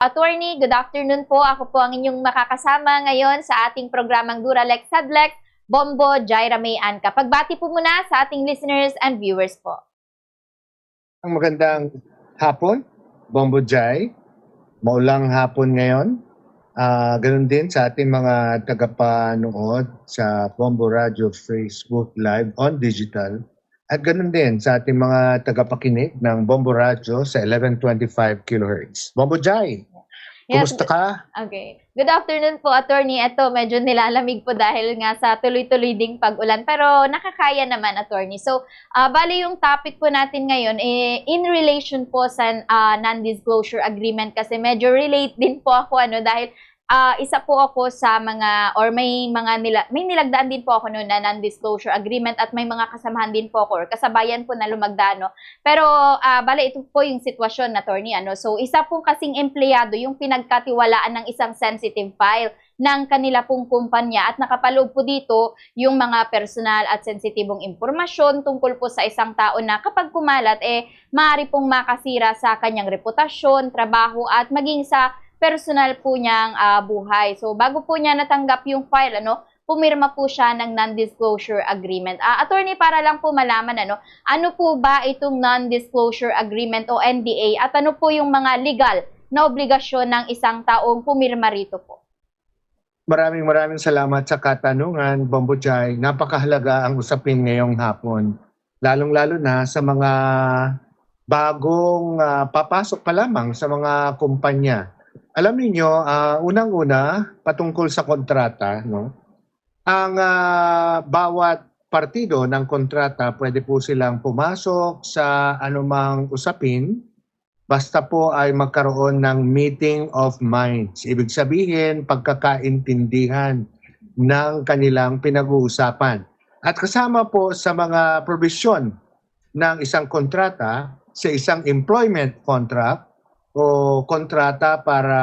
Attorney, good afternoon po. Ako po ang inyong makakasama ngayon sa ating programang Duralex Sadlex, Bombo, Jaira May Anca. Pagbati po muna sa ating listeners and viewers po. Ang magandang hapon, Bombo Jai. Maulang hapon ngayon. Ganun din sa ating mga tagapanood sa Bombo Radio Facebook Live on Digital. At ganun din sa ating mga tagapakinig ng Bombo Radio sa 1125 kHz. Bombo Jai, kumusta ka? Okay. Good afternoon po, Attorney. Ito, medyo nilalamig po dahil nga sa tuloy-tuloy ding pag-ulan. Pero nakakaya naman, Attorney. So, bali yung topic po natin ngayon, in relation po sa non-disclosure agreement kasi medyo relate din po ako dahil isa po ako sa mga, or may nilagdaan din po ako noon na non-disclosure agreement at may mga kasamahan din po ako or kasabayan po na lumagda, no? Pero, bale, ito po yung sitwasyon, Attorney, So, isa po kasing empleyado yung pinagkatiwalaan ng isang sensitive file ng kanila pong kumpanya at nakapaloob po dito yung mga personal at sensitibong impormasyon tungkol po sa isang tao na kapag kumalat, maaari pong makasira sa kanyang reputasyon, trabaho at maging sa personal po niyang buhay. So, bago po niya natanggap yung file, pumirma po siya ng non-disclosure agreement. Attorney, para lang po malaman, ano po ba itong non-disclosure agreement o NDA at ano po yung mga legal na obligasyon ng isang taong pumirma rito po? Maraming salamat sa katanungan, Bombo Jai. Napakahalaga ang usapin ngayong hapon. Lalong-lalo na sa mga bagong papasok pa lamang sa mga kumpanya. Alam niyo, unang-una, patungkol sa kontrata, ang bawat partido ng kontrata, pwede po silang pumasok sa anumang usapin, basta po ay magkaroon ng meeting of minds. Ibig sabihin, pagkakaintindihan ng kanilang pinag-uusapan. At kasama po sa mga provision ng isang kontrata, sa isang employment contract, o kontrata para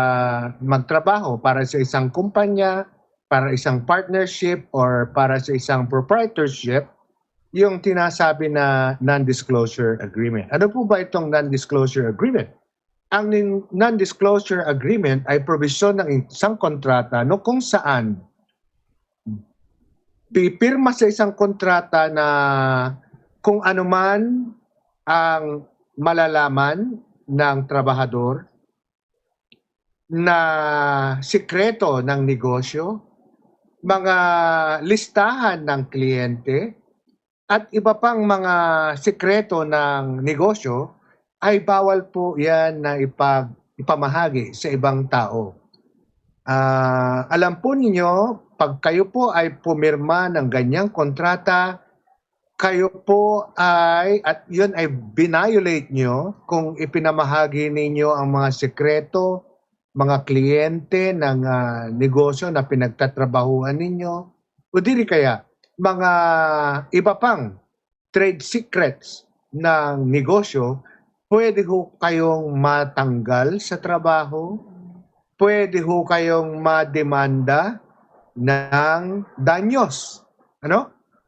magtrabaho para sa isang kumpanya, para isang partnership, or para sa isang proprietorship, yung tinasabi na non-disclosure agreement. Ano po ba itong non-disclosure agreement? Ang non-disclosure agreement ay provision ng isang kontrata kung saan pipirma sa isang kontrata na kung ano man ang malalaman ng trabahador na sikreto ng negosyo, mga listahan ng kliyente, at iba pang mga sikreto ng negosyo ay bawal po yan na ipamahagi sa ibang tao. Alam po ninyo, pag kayo po ay pumirma ng ganyang kontrata, kayo po at yun ay binayolate nyo kung ipinamahagi ninyo ang mga sekreto, mga kliyente ng negosyo na pinagtatrabahuan ninyo, o dili kaya mga iba pang trade secrets ng negosyo, pwede ho kayong matanggal sa trabaho, pwede ho kayong mademanda ng danyos.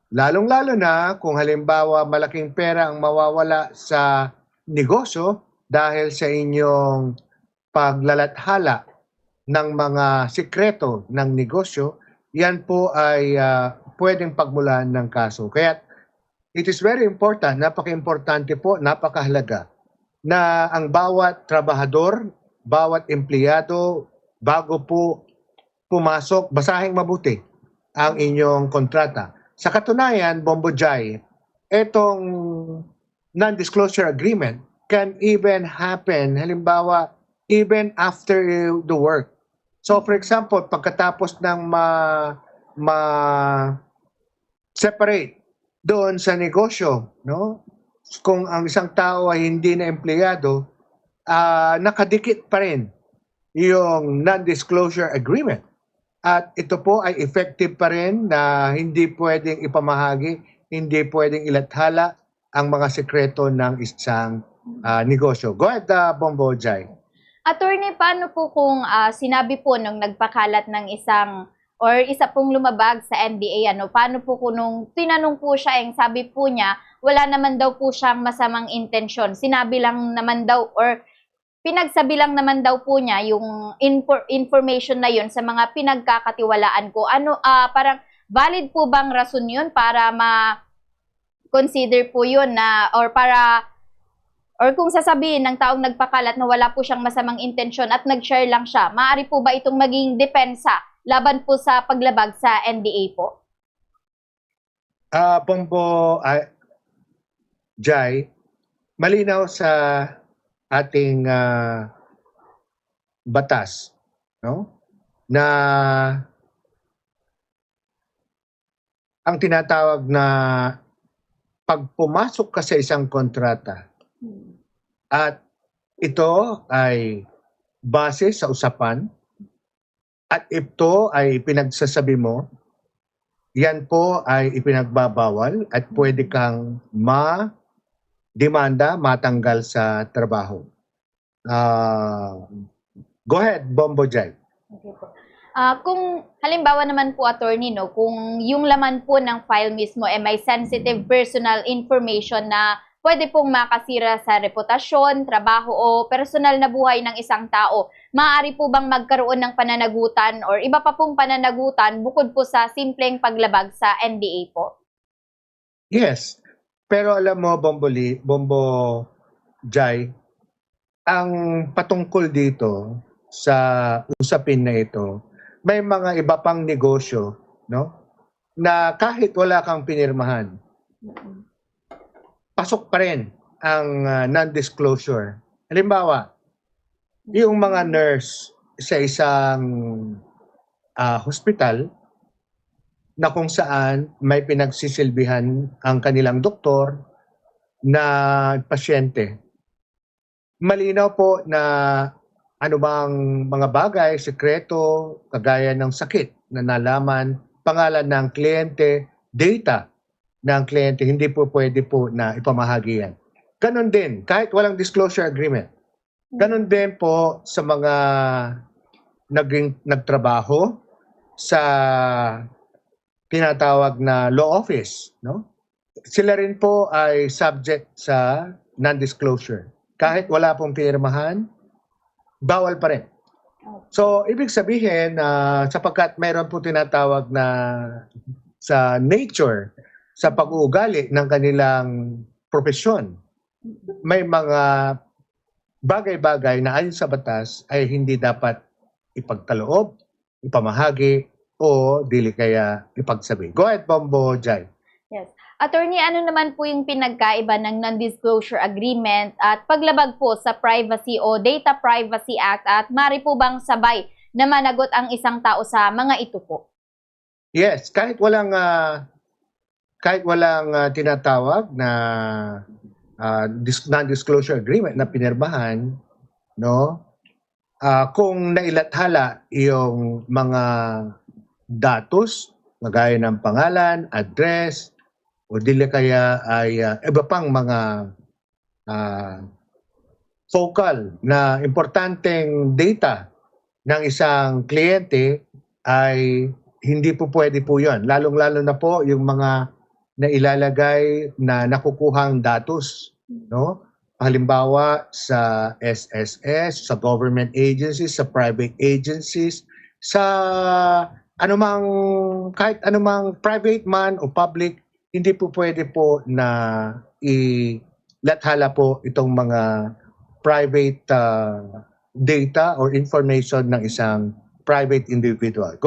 Lalong-lalo na kung halimbawa malaking pera ang mawawala sa negosyo dahil sa inyong paglalathala ng mga sikreto ng negosyo, yan po ay pwedeng pagmulan ng kaso. Kaya it is very important, napaka-importante po, napakahalaga na ang bawat trabahador, bawat empleyado, bago po pumasok, basahing mabuti ang inyong kontrata. Sa katunayan, Bombo Jai, itong non-disclosure agreement can even happen, halimbawa, even after the work. So, for example, pagkatapos ng ma-separate doon sa negosyo, kung ang isang tao ay hindi na empleyado, nakadikit pa rin yung non-disclosure agreement. At ito po ay effective pa rin na hindi pwedeng ipamahagi, hindi pwedeng ilathala ang mga sekreto ng isang negosyo. Go ahead, Bombo Jai. Attorney, paano po kung sinabi po nung nagpakalat ng isa pong lumabag sa NDA, paano po kung nung tinanong po siya, sabi po niya, wala naman daw po siyang masamang intensyon. Sinabi lang naman daw, or pinagsabi lang naman daw po niya yung information na yun sa mga pinagkakatiwalaan ko. Parang valid po bang rason yun para ma-consider po yun na, or kung sasabihin ng taong nagpakalat na wala po siyang masamang intensyon at nag-share lang siya, maaari po ba itong maging depensa laban po sa paglabag sa NDA po? Bombo, Jai, malinaw sa ating batas, no? Na ang tinatawag na pag pumasok ka sa isang kontrata at ito ay base sa usapan at ito ay pinagsasabi mo, yan po ay ipinagbabawal at pwede kang demanda, matanggal sa trabaho. Go ahead, Bombo Jai. Okay po. Kung halimbawa naman po, attorney, no, kung yung laman po ng file mismo ay may sensitive personal information na pwede pong makasira sa reputasyon, trabaho o personal na buhay ng isang tao, maaari po bang magkaroon ng pananagutan or iba pa pong pananagutan bukod po sa simpleng paglabag sa NDA po? Yes. Pero alam mo, Bombo Jai, ang patungkol dito sa usapin na ito, may mga iba pang negosyo, no? Na kahit wala kang pinirmahan, pasok pa rin ang non-disclosure. Halimbawa, yung mga nurse sa isang hospital na kung saan may pinagsisilbihan ang kanilang doktor na pasyente. Malinaw po na ano bang mga bagay, sekreto, kagaya ng sakit na nalaman, pangalan ng kliyente, data ng kliyente, hindi po pwede po na ipamahagi yan. Ganon din, kahit walang disclosure agreement. Ganon din po sa mga nagtrabaho sa tinatawag na law office, no? Sila rin po ay subject sa non-disclosure. Kahit wala pong pinirmahan, bawal pa rin. So, ibig sabihin, sapagkat mayroon po tinatawag na sa nature, sa pag-uugali ng kanilang profesyon, may mga bagay-bagay na ayon sa batas ay hindi dapat ipagkaloob, ipamahagi, o dili kaya ipagsabi. Go ahead, Bombo Jai. Yes. Attorney, ano naman po yung pinagkaiba ng non-disclosure agreement at paglabag po sa Privacy o Data Privacy Act at mari po bang sabay na managot ang isang tao sa mga ito po? Yes, kahit walang tinatawag na non-disclosure agreement na pinirmahan, no? Kung nailathala yung mga datos, kagaya ng pangalan, address, o dili kaya ay iba pang mga focal na importanteng data ng isang kliyente, ay hindi po pwede po yun. Lalong-lalo na po yung mga nailalagay na nakukuhang datos, no? Halimbawa sa SSS, sa government agencies, sa private agencies, sa kahit anumang private man o public, hindi po pwede po na ilathala po itong mga private data or information ng isang private individual.